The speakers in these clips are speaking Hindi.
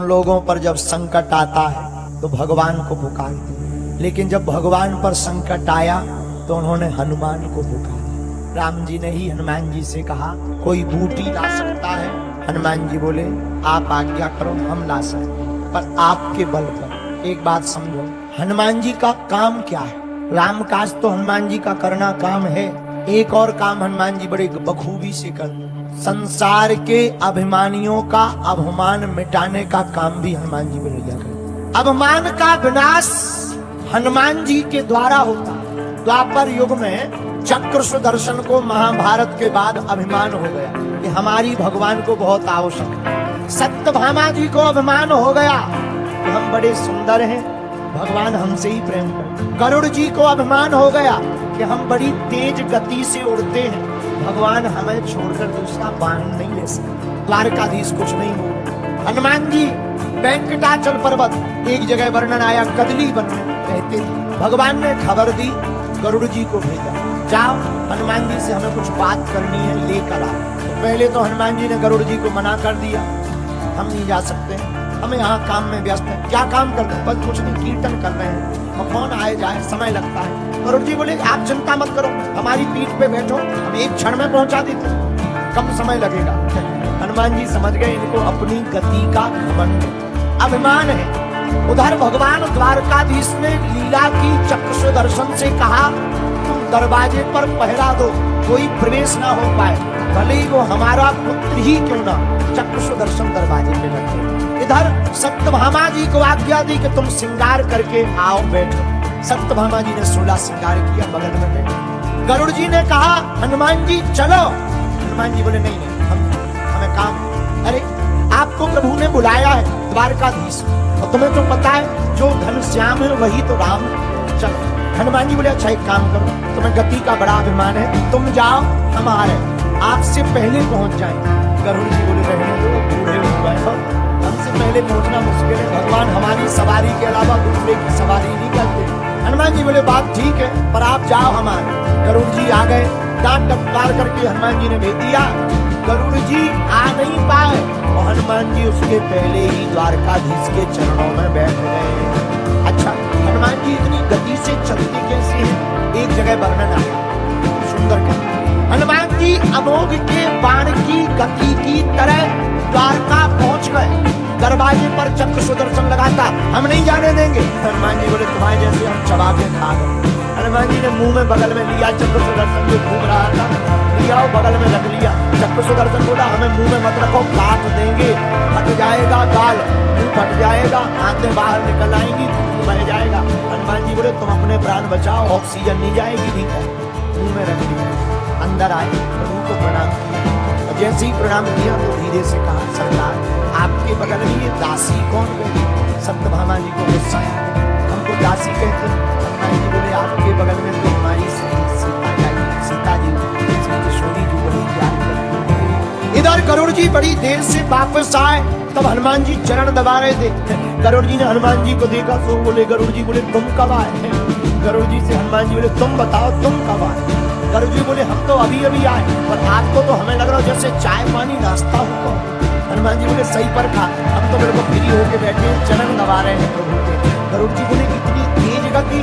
लोगों पर जब संकट आता है तो भगवान को पुकारते हैं, लेकिन जब भगवान पर संकट आया तो उन्होंने हनुमान को पुकारा। राम जी ने ही हनुमान जी से कहा कोई बूटी ला सकता है? हनुमान जी बोले आप आज्ञा करो, हम ला सकते, पर आपके बल पर। एक बात समझो, हनुमान जी का काम क्या है? राम काज तो हनुमान जी का करना काम है, एक और काम हनुमान जी बड़े बखूबी से करते, संसार के अभिमानियों का अभिमान मिटाने का काम भी हनुमान जी बढ़िया करते। अभिमान का विनाश हनुमान जी के द्वारा होता। द्वापर युग में चक्र सुदर्शन को महाभारत के बाद अभिमान हो गया कि हमारी भगवान को बहुत आवश्यक है। सत्यभामा जी को अभिमान हो गया कि हम बड़े सुंदर हैं, भगवान हमसे ही प्रेम करते। गरुड़ जी को अभिमान हो गया कि हम बड़ी तेज गति से उड़ते हैं, भगवान हमें छोड़कर दूसरा वाहन नहीं ले सकते। द्वारकाधीश कुछ नहीं हो। हनुमान जी वेंकटाचल पर्वत, एक जगह वर्णन आया कदली बन रहते थे, भगवान ने खबर दी, गरुड़ जी को भेजा, जाओ हनुमान जी से हमें कुछ बात करनी है, लेकर आओ। तो पहले तो हनुमान जी ने गरुड़ जी को मना कर दिया, हम नहीं जा सकते, हमें यहाँ काम में व्यस्त है। क्या काम करते हैं? बस कुछ नहीं, कीर्तन कर रहे हैं, अब कौन आए जाए, समय लगता है। गरुड़ जी बोले आप चिंता मत करो, हमारी पीठ पे बैठो, हम एक क्षण में पहुंचा देते, कम समय लगेगा। हनुमान जी समझ गए इनको अपनी गति का घमंड, अभिमान है। उधर भगवान द्वारकाधीश ने लीला की, चक्र सुदर्शन से कहा तुम दरवाजे पर पहरा दो, कोई प्रवेश ना हो पाए, भले ही वो हमारा पुत्र ही क्यों ना। चक्र सुदर्शन दरवाजे पे रखे। इधर सत्यभामा जी को आज्ञा दी कि तुम श्रृंगार करके आओ, बैठो। सत्यभामा जी ने 16 श्रृंगार किया, बगल में बैठे। गरुड़ जी ने कहा हनुमान जी चलो, हनुमान जी बोले नहीं नहीं, हमें काम। अरे आपको प्रभु ने बुलाया है द्वारकाधीश, और तुम्हें तो पता है जो घनश्याम है वही तो राम है, चलो। हनुमान जी बोले अच्छा एक काम करो, तुम्हें गति का बड़ा अभिमान है, तुम जाओ, हम आ रहे, आपसे पहले पहुंच जाएंगे। गरुड़ जी बोले रहने दो, बूढ़े हो गए हो, हमसे पहले पहुंचना मुश्किल है, भगवान हमारी सवारी के अलावा दूसरे की सवारी नहीं करते। हनुमान जी बोले बात ठीक है, पर आप जाओ, हमारे। गरुड़ जी आ गए, डांट टपकार करके हनुमान जी ने भेज दिया। गरुड़ जी आ नहीं पाए और हनुमान जी उसके पहले ही द्वारकाधीश के चरणों में बैठ गए। अच्छा, हनुमान जी इतनी गति से चलते कैसे हैं? एक जगह वर्णन आया, सुंदर का हनुमान जी अमोघ के बाण की गति की तरह द्वारका पहुंच गए। दरवाजे पर चक्र सुदर्शन लगाता, हम नहीं जाने देंगे। हनुमान जी बोले तुम्हारे जैसे हम चबा के खा गए। हनुमान जी ने मुंह में बगल में लिया, चक्र सुदर्शन जो घूम रहा था, लिया बगल में रख लिया। चक्र सुदर्शन बोला हमें मुंह में मत रखो, काट देंगे, फट जाएगा गाल, मुंह फट जाएगा, आंखें बाहर निकल आएंगी, बह जाएगा। हनुमान जी बोले तुम अपने प्राण बचाओ, ऑक्सीजन नहीं जाएगी भीतर। मुंह में रख लिया, अंदर आए, प्रभु को प्रणाम किया। और जैसे ही प्रणाम किया तो धीरे से कहा सरकार आपके बगल में ये दासी कौन बैठी? सत्यभामा जी को गुस्सा आया, हमको दासी कहते हैं। हनुमान जी बोले आपके बगल में तो हमारी सीता जी किशोरी जी बड़ी प्यार करती। इधर गरुड़ जी बड़ी देर से वापस आए, तब हनुमान जी चरण दबा रहे थे। गरुड़ जी ने हनुमान जी को देखा तो बोले, गरुड़ जी बोले तुम कब आए? गरुड़ जी से हनुमान जी बोले तुम बताओ तुम कब आए? गरुड़ जी बोले हम तो अभी अभी आए, पर आपको तो हमें लग रहा हो जैसे चाय पानी नाश्ता हुआ। हनुमान जी बोले सही पर खा, हम तो बिल्कुल फ्री होके बैठे हैं, चरण दबा रहे हैं प्रभु के। गरुड़ जी बोले इतनी तेज गति?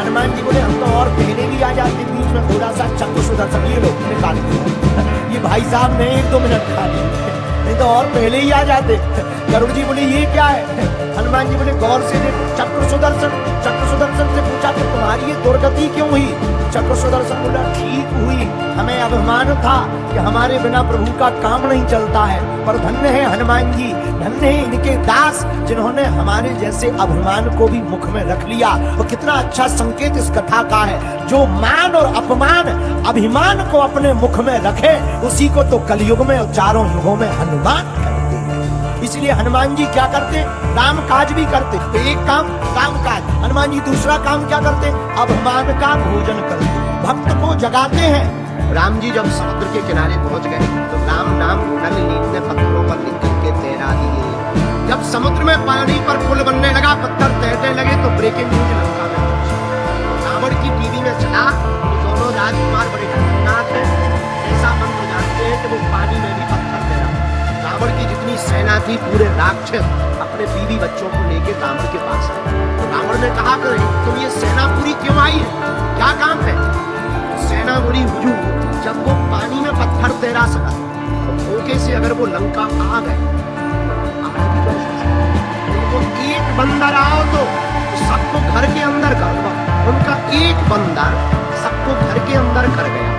हनुमान जी बोले हम तो और पहले भी आ जाते, बीच में थोड़ा सा चक्र सुदर्शन ये लोग निकाल दिया, ये भाई साहब ने 1-2 मिनट खा लिए, नहीं तो और पहले ही आ जाते। गरुड़ जी बोले ये क्या है? हनुमान जी बोले गौर से देखो, चक्र सुदर्शन से पूछा कि तुम्हारी ये दुर्गति क्यों हुई? चक्र सुदर्शन बोला ठीक हुई, हमें अभिमान था कि हमारे बिना प्रभु का काम नहीं चलता है, पर धन्य है हनुमान जी, धन्य है इनके दास जिन्होंने हमारे जैसे अभिमान को भी मुख में रख लिया। और कितना अच्छा संकेत इस कथा का है, जो मान और अपमान अभिमान को अपने मुख में रखे उसी को तो कलयुग में और चारों युगों में हनुमान कहते हैं। इसलिए हनुमान जी क्या करते? राम काज भी करते। तो एक काम काज, हनुमान जी दूसरा काम क्या करते? अभिमान का भोजन करते, भक्त को जगाते हैं। राम जी जब समुद्र के किनारे पहुंच गए तो राम नाम नल ने पत्थरों पर लिख करके तैरा दिए। जब समुद्र में पानी पर पुल बनने लगा, पत्थर तैरने लगे तो ब्रेकिंग न्यूज लंका में रावण की टीवी में चला, दोनों राजकुमार बड़े खतरनाक हैं, ऐसा मंत्र जानते हैं कि वो पानी में भी पत्थर तैरा। रावण की जितनी सेना थी पूरे राक्षस अपने बीवी बच्चों को लेके रावण के पास आए। तो रावण ने कहा कि तुम ये सेना पूरी क्यों आई है, क्या काम है? सेना पूरी हुजूर, जब वो पानी में पत्थर तैरा सका तो धोखे से अगर वो लंका आ गए, उनको एक बंदर आओ तो सबको घर के अंदर कर दो। उनका एक बंदर सबको घर के अंदर कर गया,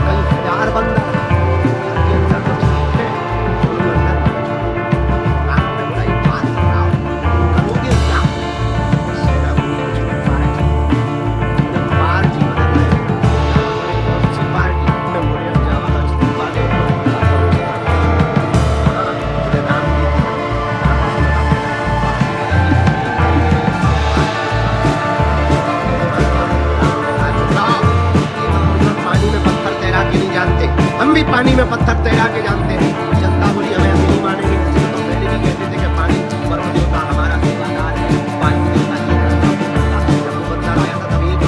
कई हजार बंदर घर के अंदर तो ठीक है, उनके अंदर राम ने बोला एक बात बताओ, करोगे क्या? सेना को पार्टी बदल रहे, कौन सी पार्टी में बोले जावा इस्तीफा दे दो, राम जी हम भी पानी में पत्थर तैरा के जानते हैं। जनता बोली हमें अभी नहीं मानेंगे, तो पहले भी कहते थे कि पानी परम देवता हमारा सेवादार है, पानी देवता ही है। जब वो पत्थर आया था तब एक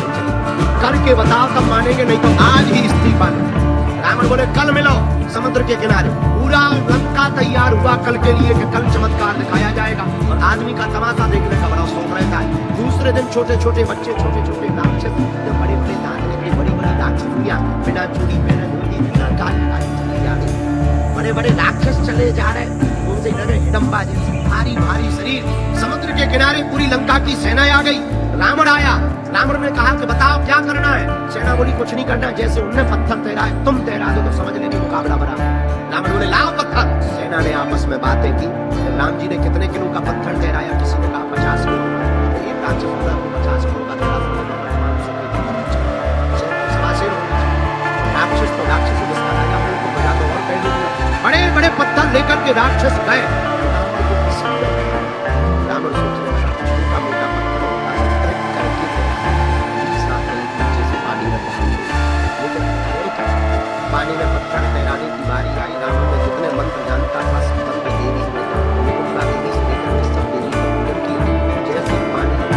करके बताओ तब मानेंगे, नहीं तो आज ही इस्तीफा दो। रावण बोले कल मिलो समुद्र के किनारे। पूरा लंका तैयार हुआ कल के लिए कि कल चमत्कार दिखाया जाएगा, और आदमी का तमाशा देखने का बड़ा शौक रहता है। दूसरे दिन छोटे छोटे बच्चे, छोटे छोटे राक्षस, बड़े बड़े दांत निकले, बड़ी बड़ी राक्षसियां बिना चूड़ी पहने बड़े बड़े राक्षस चले जा रहे, उनसे लड़े हिडम्बाजी, भारी भारी शरीर। समुद्र के किनारे पूरी लंका की सेना आ गई। रावण आया, रावण ने कहा कि बताओ क्या करना है? सेना बोली कुछ नहीं करना, जैसे उनने पत्थर तैरा है तुम तैरा दो तो समझ लेंगे मुकाबला बना। रावण बोले लाओ पत्थर। सेना ने आपस में बातें की। राम जी ने कितने किलो का पत्थर तैराया? किसी ने कहा 50 किलो। एक राक्षस बोला 50 किलो का थोड़ा राक्षस तो राक्षस बड़े बड़े पत्थर लेकर के राक्षस गए। रावण सोच रहे छोटा मोटा पत्थर पानी में पत्थर तैराने की बारी आई। रावण ने जितने मंत्र जानता था सब मंत्र देवी में देवी से लेकर सब देवी की जैसे पानी में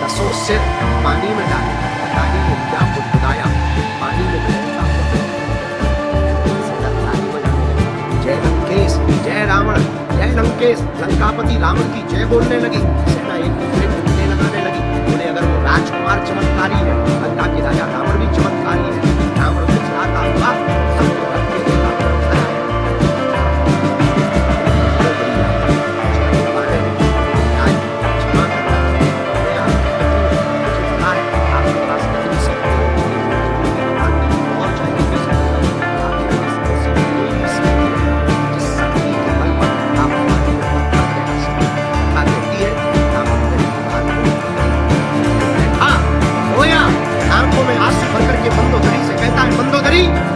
दसों सिर पानी में डाले। डाली ने क्या बुदबुदाया, पानी में जय लंकेश, जय रावण, जय लंकेश। लंकापति रावण की जय बोलने लगी। सेना एक दूसरे को गले लगाने लगी। बोले अगर वो राजकुमार चमत्कारी है, लंका के राजा रावण भी चमत्कारी है। रावण को चलाता हुआ सबको रखे देता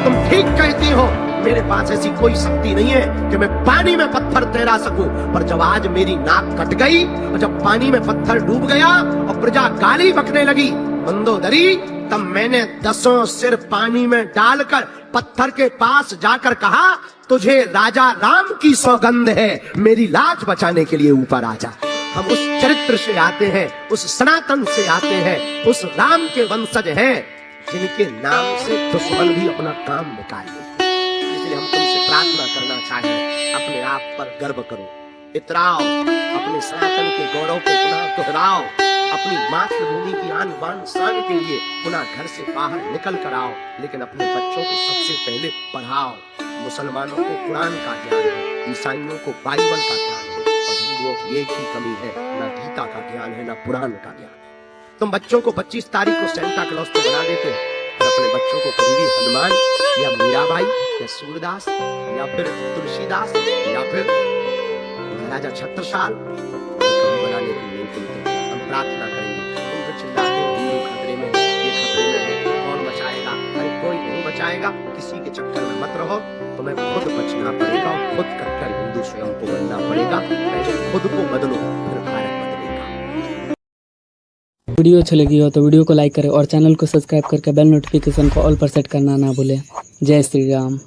तुम ठीक कहती हो, मेरे पास ऐसी कोई शक्ति नहीं है कि मैं पानी में पत्थर तैरा सकूं। पर जब आज मेरी नाक कट गई और जब पानी में पत्थर डूब गया और प्रजा गाली बकने लगी मंदोदरी, तब मैंने 10 सिर पानी में डालकर पत्थर के पास जाकर कहा तुझे राजा राम की सौगंध है, मेरी लाज बचाने के लिए ऊपर आ जा। हम उस चरित्र से आते हैं, उस सनातन से आते हैं, उस राम के वंशज हैं जिनके नाम से दुश्मन भी अपना काम निकाल लेते। इसलिए हम तुमसे प्रार्थना करना चाहें, अपने आप पर गर्व करो, इतराओ, अपने सनातन के गौरव को पुनः दोहराओ, अपनी मातृभूमि की आन बान शान के लिए पुनः घर से बाहर निकल कर आओ। लेकिन अपने बच्चों को सबसे पहले पढ़ाओ। मुसलमानों को कुरान का ज्ञान है, ईसाइयों को बाइबल का ज्ञान है, और हिंदुओं की एक ही कमी है, न गीता का ज्ञान है, न पुराण का ज्ञान है। तुम बच्चों को 25 तारीख को सेंटा क्लॉज तो बना देते हो, और अपने बच्चों को कभी भी हनुमान या मीराबाई या सूरदास या फिर तुलसीदास या फिर राजा छत्रसाल कभी बनाने की नहीं बोलते। हम प्रार्थना करेंगे। तुम तो चिल्लाते हो हिंदू खतरे में, ये खतरे में है, कौन बचाएगा? अरे कोई नहीं बचाएगा। किसी के चक्कर में मत रहो, तुम्हें खुद बचना पड़ेगा और खुद कट्टर हिंदू स्वयं को बनना पड़ेगा। पहले खुद को बदलो, फिर भारत बदलेगा। वीडियो अच्छी लगी हो तो वीडियो को लाइक करें और चैनल को सब्सक्राइब करके बेल नोटिफिकेशन को ऑल पर सेट करना ना भूलें। जय श्री राम।